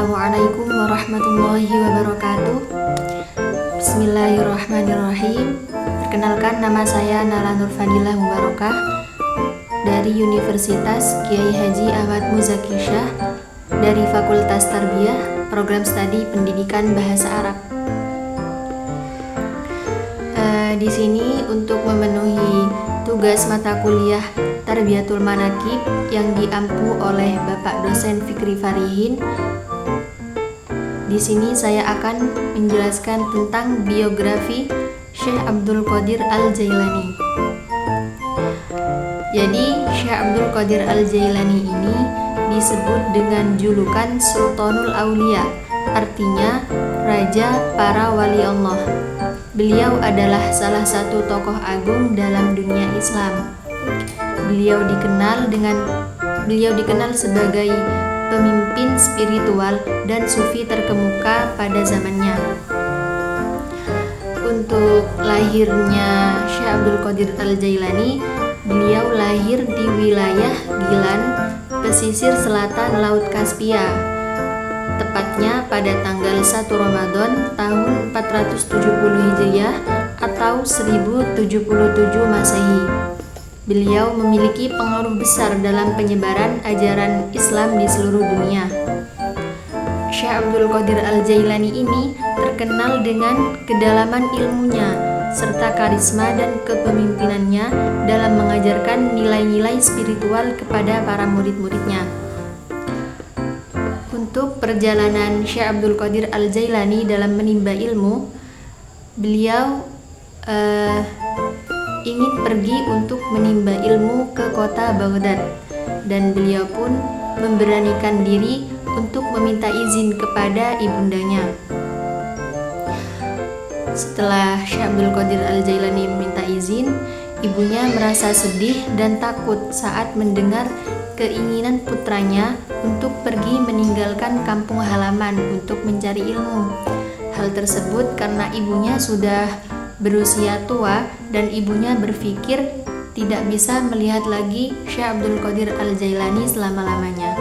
Assalamualaikum warahmatullahi wabarakatuh. Bismillahirrahmanirrahim. Perkenalkan, nama saya Nala Nurfadilah Mubarakah dari Universitas Kiai Haji Ahmad Muzaki Syah dari Fakultas Tarbiyah, Program Studi Pendidikan Bahasa Arab. Di sini untuk memenuhi tugas mata kuliah Tarbiyatul Manakib yang diampu oleh Bapak Dosen Fikri Farihin. Di sini saya akan menjelaskan tentang biografi Syekh Abdul Qadir Al-Jailani. Jadi Syekh Abdul Qadir Al-Jailani ini disebut dengan julukan Sultanul Aulia, artinya Raja para Wali Allah. Beliau adalah salah satu tokoh agung dalam dunia Islam. Beliau dikenal sebagai pemimpin spiritual dan sufi terkemuka pada zamannya. Untuk lahirnya Syekh Abdul Qadir Al-Jailani, beliau lahir di wilayah Gilan, pesisir selatan Laut Kaspia, tepatnya pada tanggal 1 Ramadan tahun 470 Hijriah atau 1077 Masehi. Beliau memiliki pengaruh besar dalam penyebaran ajaran Islam di seluruh dunia. Syekh Abdul Qadir Al-Jailani ini terkenal dengan kedalaman ilmunya serta karisma dan kepemimpinannya dalam mengajarkan nilai-nilai spiritual kepada para murid-muridnya. Untuk perjalanan Syekh Abdul Qadir Al-Jailani dalam menimba ilmu, beliau ingin pergi untuk menimba ilmu ke kota Baghdad, dan beliau pun memberanikan diri untuk meminta izin kepada ibundanya. Setelah Syekh Abdul Qadir Al-Jailani meminta izin, ibunya merasa sedih dan takut saat mendengar keinginan putranya untuk pergi meninggalkan kampung halaman untuk mencari ilmu. Hal tersebut karena ibunya sudah berusia tua dan ibunya berpikir tidak bisa melihat lagi Syekh Abdul Qadir Al-Jailani selama-lamanya.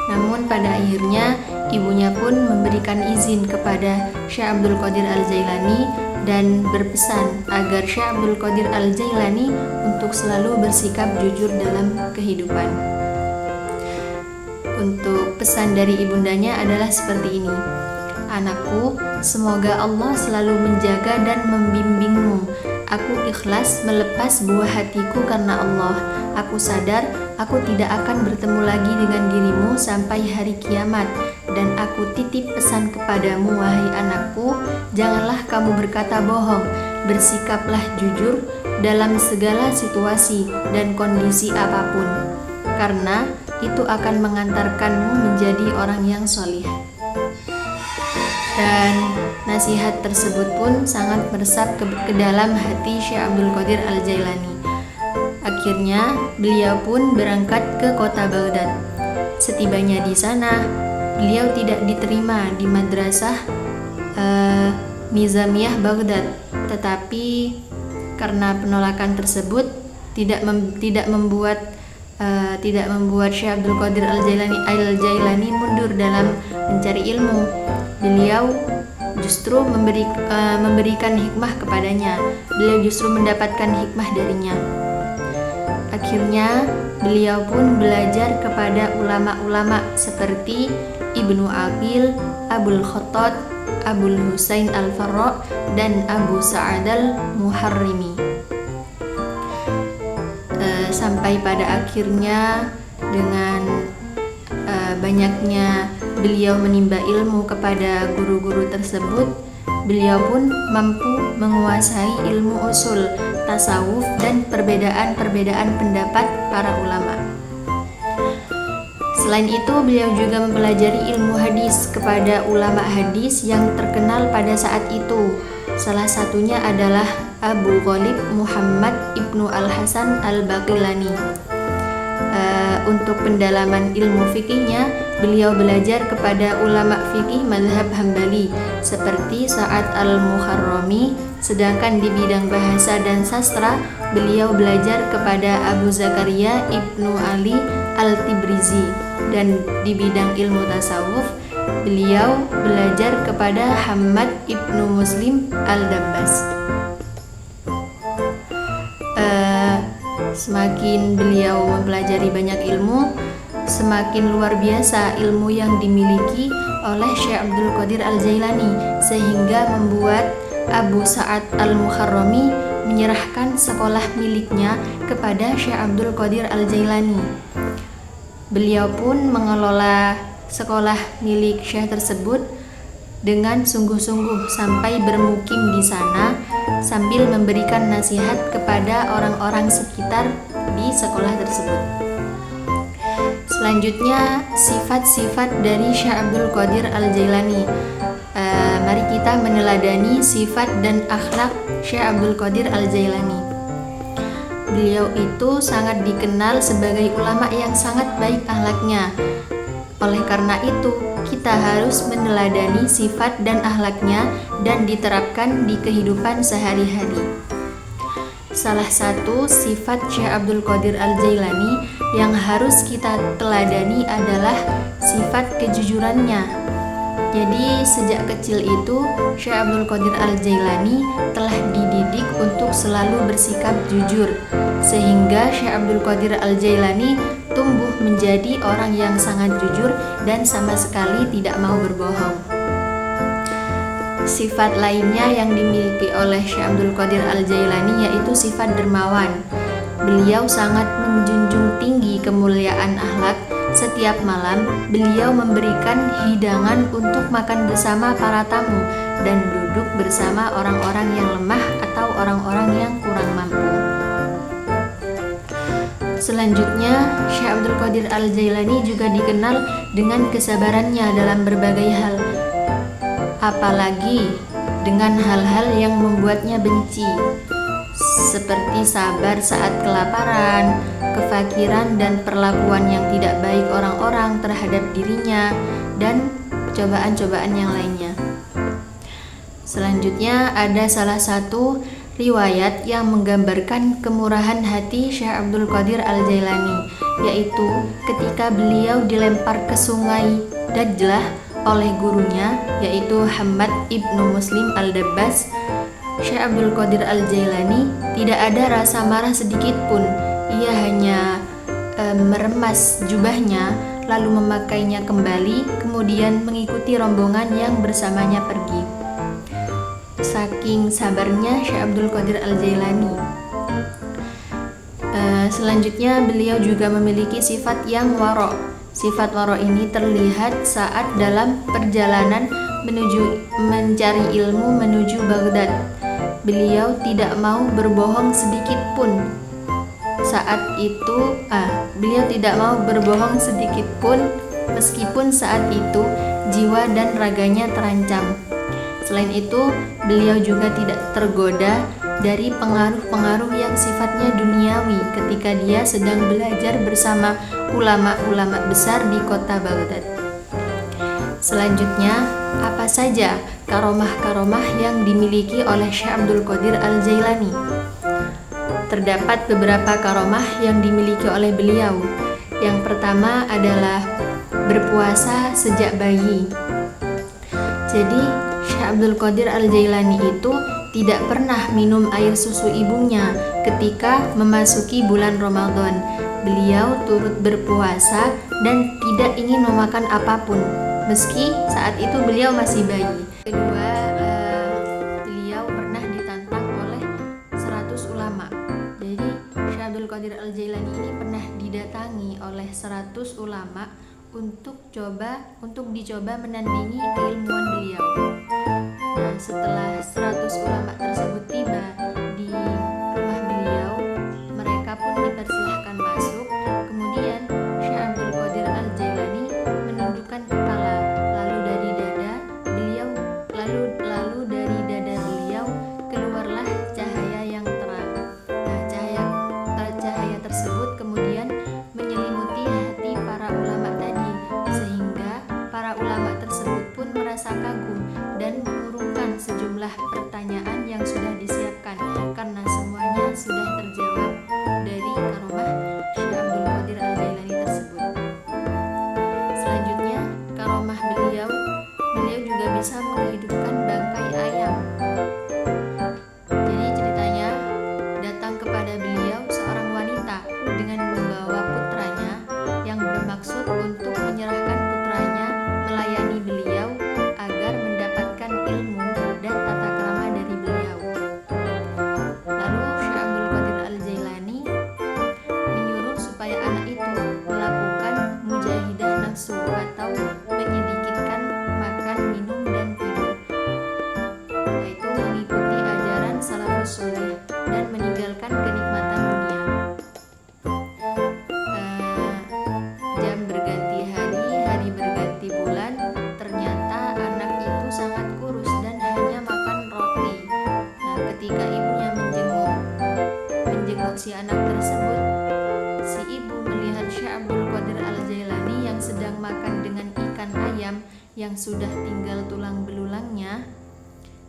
Namun pada akhirnya ibunya pun memberikan izin kepada Syekh Abdul Qadir Al-Jailani dan berpesan agar Syekh Abdul Qadir Al-Jailani untuk selalu bersikap jujur dalam kehidupan. Untuk pesan dari ibundanya adalah seperti ini: "Anakku, semoga Allah selalu menjaga dan membimbingmu. Aku ikhlas melepas buah hatiku karena Allah. Aku sadar aku tidak akan bertemu lagi dengan dirimu sampai hari kiamat. Dan aku titip pesan kepadamu, wahai anakku, janganlah kamu berkata bohong. Bersikaplah jujur dalam segala situasi dan kondisi apapun, karena itu akan mengantarkanmu menjadi orang yang sholih." Dan nasihat tersebut pun sangat meresap ke dalam hati Syekh Abdul Qadir Al-Jailani. Akhirnya beliau pun berangkat ke kota Baghdad. Setibanya di sana, beliau tidak diterima di madrasah Nizamiyah Baghdad, tetapi karena penolakan tersebut tidak membuat Syekh Abdul Qadir Al-Jailani mundur dalam mencari ilmu. Beliau justru memberikan hikmah kepadanya. Beliau justru mendapatkan hikmah darinya. Akhirnya beliau pun belajar kepada ulama-ulama seperti Ibnu Aqil, Abul Khattab, Abul Husain Al-Farra, dan Abu Sa'ad Al-Muharrimi. Sampai pada akhirnya dengan banyaknya beliau menimba ilmu kepada guru-guru tersebut, beliau pun mampu menguasai ilmu usul, tasawuf, dan perbedaan-perbedaan pendapat para ulama. Selain itu, beliau juga mempelajari ilmu hadis kepada ulama hadis yang terkenal pada saat itu. Salah satunya adalah Abu Ghalib Muhammad Ibnu Al-Hasan Al-Baqillani. Untuk pendalaman ilmu fikihnya, beliau belajar kepada ulama fikih mazhab Hambali seperti Sa'ad Al-Muharrami, sedangkan di bidang bahasa dan sastra beliau belajar kepada Abu Zakaria Ibnu Ali Al-Tibrizi, dan di bidang ilmu tasawuf beliau belajar kepada Hammad ibnu Muslim al-Dabbas. Semakin beliau mempelajari banyak ilmu, semakin luar biasa ilmu yang dimiliki oleh Syekh Abdul Qadir Al-Jailani, sehingga membuat Abu Sa'ad Al-Mukharrami menyerahkan sekolah miliknya kepada Syekh Abdul Qadir Al-Jailani. Beliau pun mengelola sekolah milik Syekh tersebut dengan sungguh-sungguh sampai bermukim di sana sambil memberikan nasihat kepada orang-orang sekitar di sekolah tersebut. Selanjutnya, sifat-sifat dari Syekh Abdul Qadir Al-Jailani. Mari kita meneladani sifat dan akhlak Syekh Abdul Qadir Al-Jailani. Beliau itu sangat dikenal sebagai ulama yang sangat baik akhlaknya. Oleh karena itu, kita harus meneladani sifat dan akhlaknya dan diterapkan di kehidupan sehari-hari. Salah satu sifat Syekh Abdul Qadir Al-Jailani yang harus kita teladani adalah sifat kejujurannya. Jadi sejak kecil itu Syekh Abdul Qadir Al-Jailani telah dididik untuk selalu bersikap jujur, sehingga Syekh Abdul Qadir Al-Jailani tumbuh menjadi orang yang sangat jujur dan sama sekali tidak mau berbohong. Sifat lainnya yang dimiliki oleh Syekh Abdul Qadir Al-Jailani yaitu sifat dermawan. Beliau sangat menjunjung tinggi kemuliaan akhlak. Setiap malam beliau memberikan hidangan untuk makan bersama para tamu dan duduk bersama orang-orang yang lemah atau orang-orang yang kurang mampu. Selanjutnya, Syekh Abdul Qadir Al-Jailani juga dikenal dengan kesabarannya dalam berbagai hal, apalagi dengan hal-hal yang membuatnya benci, seperti sabar saat kelaparan, kefakiran dan perlakuan yang tidak baik orang-orang terhadap dirinya, dan cobaan-cobaan yang lainnya. Selanjutnya ada salah satu riwayat yang menggambarkan kemurahan hati Syekh Abdul Qadir Al-Jailani, yaitu ketika beliau dilempar ke sungai Dajlah oleh gurunya, yaitu Hammad ibnu Muslim al-Dabbas. Syekh Abdul Qadir Al-Jailani tidak ada rasa marah sedikit pun. Ia hanya meremas jubahnya lalu memakainya kembali, kemudian mengikuti rombongan yang bersamanya pergi. Saking sabarnya Syekh Abdul Qadir Al-Jailani. Selanjutnya beliau juga memiliki sifat yang waro'. Sifat waro' ini terlihat saat dalam perjalanan mencari ilmu menuju Baghdad. Beliau tidak mau berbohong sedikit pun. Beliau tidak mau berbohong sedikit pun meskipun saat itu jiwa dan raganya terancam. Selain itu, beliau juga tidak tergoda dari pengaruh-pengaruh yang sifatnya duniawi ketika dia sedang belajar bersama ulama-ulama besar di kota Baghdad. Selanjutnya, apa saja karomah-karomah yang dimiliki oleh Syekh Abdul Qadir Al-Jailani? Terdapat beberapa karomah yang dimiliki oleh beliau. Yang pertama adalah berpuasa sejak bayi. Jadi, Syekh Abdul Qadir Al-Jailani itu tidak pernah minum air susu ibunya ketika memasuki bulan Ramadan. Beliau turut berpuasa dan tidak ingin memakan apapun, meski saat itu beliau masih bayi. Kedua, beliau pernah ditantang oleh 100 ulama. Jadi, Syekh Abdul Qadir Al-Jailani ini pernah didatangi oleh 100 ulama untuk dicoba menandingi keilmuan beliau. Nah, setelah 100 ulama tersebut tiba di rumah beliau, mereka pun dipersilahkan masuk. Kemudian Syekh Abdul Qadir Al-Jailani menundukkan kepala, lalu dari dada beliau keluarlah cahaya yang terang. Nah, cahaya tersebut kemudian menyelimuti hati para ulama tadi, sehingga para ulama tersebut pun merasa kagum dan mengurungkan sejumlah pertanyaan yang sudah disiapkan karena semuanya sudah terjawab dari karomah Syekh Abdul Qadir Al-Jailani tersebut. Selanjutnya, karomah beliau bisa menghidupkan bangkai ayam. Jadi ceritanya, datang kepada beliau seorang wanita dengan membawa putranya yang bermaksud untuk menyerahkan putranya melayani beliau agar mendapatkan ilmu dan tata krama dari beliau. Lalu Syekh Abdul Qadir Al-Jailani menyuruh supaya anak itu melakukan mujahidah nafsu atau menyedikitkan makan, minum, dan tidur, yaitu mengikuti ajaran salafus soleh dan meninggalkan kenikmatan dunia. Jam berganti hari, hari berganti bulan, ternyata anak itu sangat kurus dan hanya makan roti. Nah, ketika ibunya menjenguk si anak tersebut, si ibu melihat Syekh Abdul Qadir Al-Jailani yang sedang makan dengan ikan ayam yang sudah tinggal tulang belulangnya.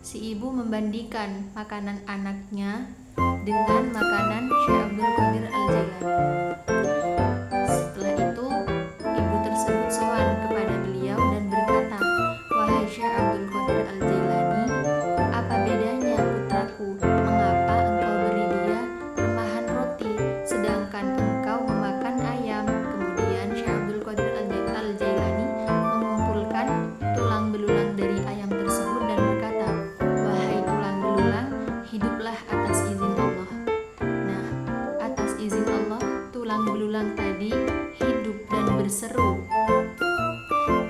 Si ibu membandingkan makanan anaknya dengan makanan Syekh Abdul Qadir Al-Jailani. Setelah itu, ibu tersebut sowan kepada beliau dan berkata, "Wahai Syekh Abdul Qadir Al-Jailani, apa bedanya putraku? Mengapa engkau beri dia remahan roti, sedangkan engkau memakan ayam?" Kemudian Syekh Abdul Qadir Al-Jailani mengumpulkan tulang belulang dari ayam tersebut dan berkata, "Wahai tulang belulang, hiduplah atas izin Allah." Nah, atas izin Allah, tulang belulang tadi hidup dan berseru,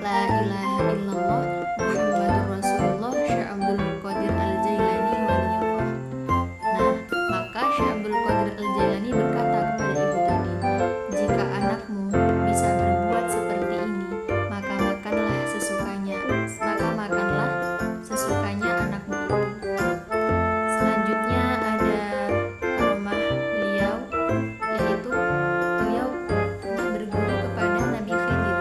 "La ilaha illallah Muhammadur Rasulullah Syekh Abdul Qadir Al-Jailani waliyullah." Nah, maka Syekh Abdul Qadir Al-Jailani berkata kepada ibu tadi, "Jika anakmu bisa berbuat seperti ini, maka makanlah sesukanya anakmu itu." Selanjutnya ada karomah beliau, yaitu beliau pernah berguru kepada Nabi Khidir.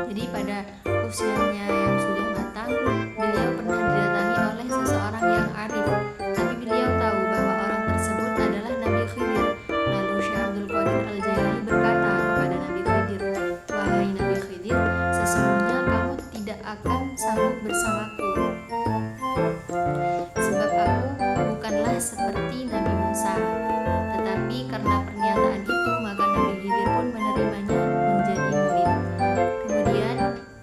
Jadi pada usianya yang sudah matang, beliau pernah didatangi oleh seseorang yang arif, tapi beliau tahu bahwa orang tersebut adalah Nabi Khidir. Lalu Syekh Abdul Qadir Al-Jailani berkata kepada Nabi Khidir, "Wahai Nabi Khidir, sesungguhnya kamu tidak akan sanggup bersamaku, sebab aku bukanlah seperti Nabi Musa." Tetapi karena pernyataan itu, maka Nabi Khidir pun menerimanya menjadi murid. Kemudian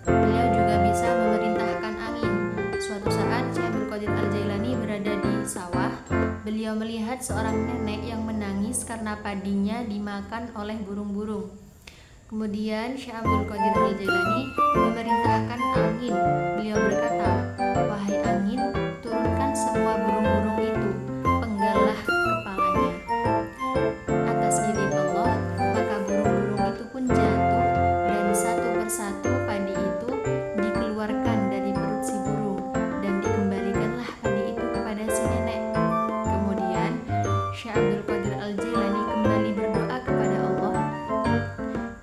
beliau juga bisa memerintahkan angin. Suatu saat Syekh Abdul Qadir Al-Jailani berada di sawah. Beliau melihat seorang nenek yang menangis karena padinya dimakan oleh burung-burung. Kemudian Syekh Abdul Qadir Al-Jailani memerintahkan angin. Beliau berkata, "Wahai angin, turunkan semua burung-burung itu, penggallah kepalanya." Atas izin Allah, maka burung-burung itu pun jatuh dan satu persatu padi itu dikeluarkan dari perut si burung dan dikembalikanlah padi itu kepada si nenek. Kemudian Syekh Abdul Qadir Al-Jailani kembali berdoa kepada Allah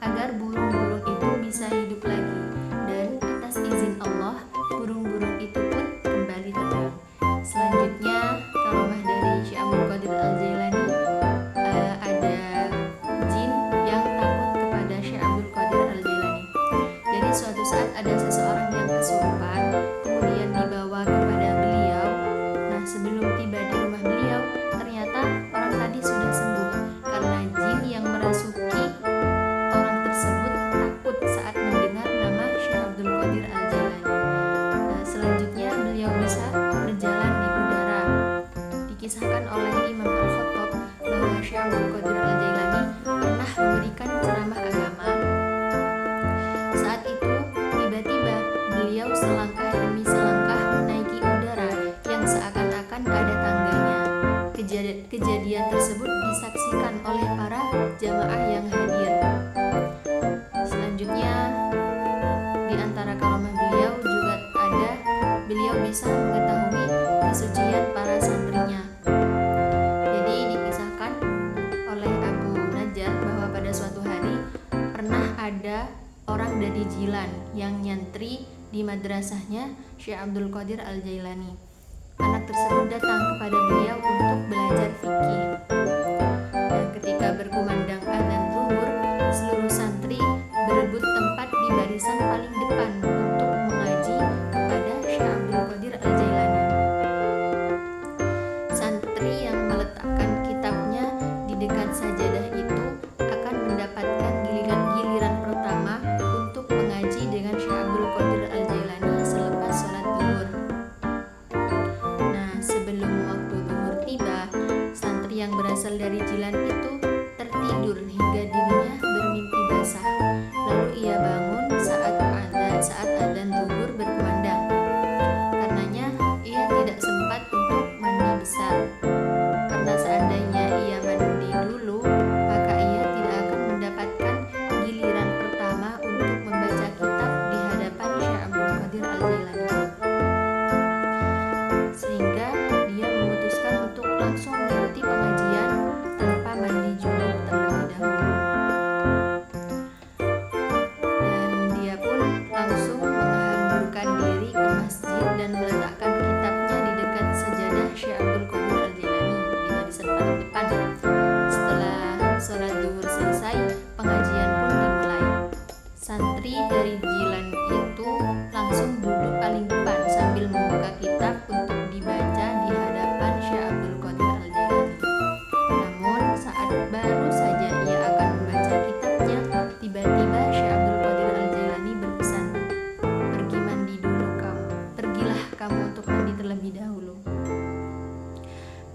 agar burung-burung itu bisa hidup lagi, dan atas izin Allah burung-burung itu pun kembali terbang. Selanjutnya karomah dari Syekh Abdul Qadir Al-Jailani, ada jin yang takut kepada Syekh Abdul Qadir Al-Jailani. Jadi suatu saat ada seseorang yang kesurupan, kemudian dibawa kepada beliau. Nah, sebelum tiba di rumah beliau, ternyata orang tadi sudah sembuh karena jin yang merasuki orang tersebut takut saat mendengar nama Syekh Abdul Qadir Al-Jailani. Nah, selanjutnya beliau bisa berjalan di udara. Dikisahkan oleh Imam Al-Khattab bahwa Syekh Abdul Qadir Al-Jailani pernah memberikan ceramah agama. Saat itu tiba-tiba beliau selangkah demi selangkah menaiki udara yang seakan-akan ada tangganya. Kejadian tersebut disaksikan oleh para jamaah yang hadir. Selanjutnya di antara karomah beliau juga ada beliau bisa mengetahui kesucian para santrinya. Jadi dikisahkan oleh Abu Najjar bahwa pada suatu hari pernah ada orang dari Jilan yang nyantri di madrasahnya Syekh Abdul Qadir Al-Jailani. Anak tersebut datang kepada beliau untuk belajar fikih. Nah, ketika berkumandang adzan zuhur, seluruh santri berebut tempat di barisan paling depan untuk mengaji kepada Syekh Qadir Al-Jailani, sehingga dia memutuskan untuk langsung mengikuti pengajian tanpa mandi junub terlebih dahulu. Dan dia pun langsung menghamburkan diri ke masjid dan meletakkan kitabnya di dekat sajadah Syekh Abdul Qadir Al-Jailani di barisan paling depan. Setelah sholat zuhur selesai, pengajian pun dimulai. Santri dari Jilan itu langsung duduk paling depan sambil membuka kitab untuk dibaca di hadapan Syekh Abdul Qadir Al-Jailani. Namun saat baru saja ia akan membaca kitabnya, tiba-tiba Syekh Abdul Qadir Al-Jailani berpesan, "Pergi mandi dulu kamu, pergilah kamu untuk mandi terlebih dahulu."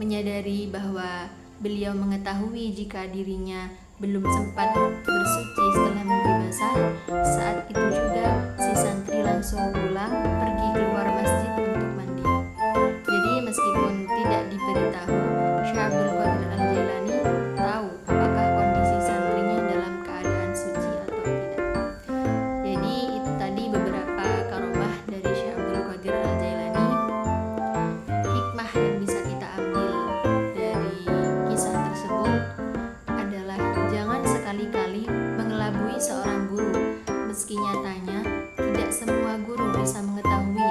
Menyadari bahwa beliau mengetahui jika dirinya belum sempat bersuci setelah mandi basah, saat itu juga si santri langsung pulang pergi keluar masjid untuk mandi. Jadi meskipun tidak diberitahu, Syekh Abdul Qadir Al-Jailani tahu apakah kondisi santrinya dalam keadaan suci atau tidak. Jadi itu tadi beberapa karomah dari Syekh Abdul Qadir Al-Jailani. Hikmah yang bisa kita ambil dari kisah tersebut adalah jangan sekali-kali mengelabui seorang guru, meski nyatanya tidak semua guru bisa mengetahui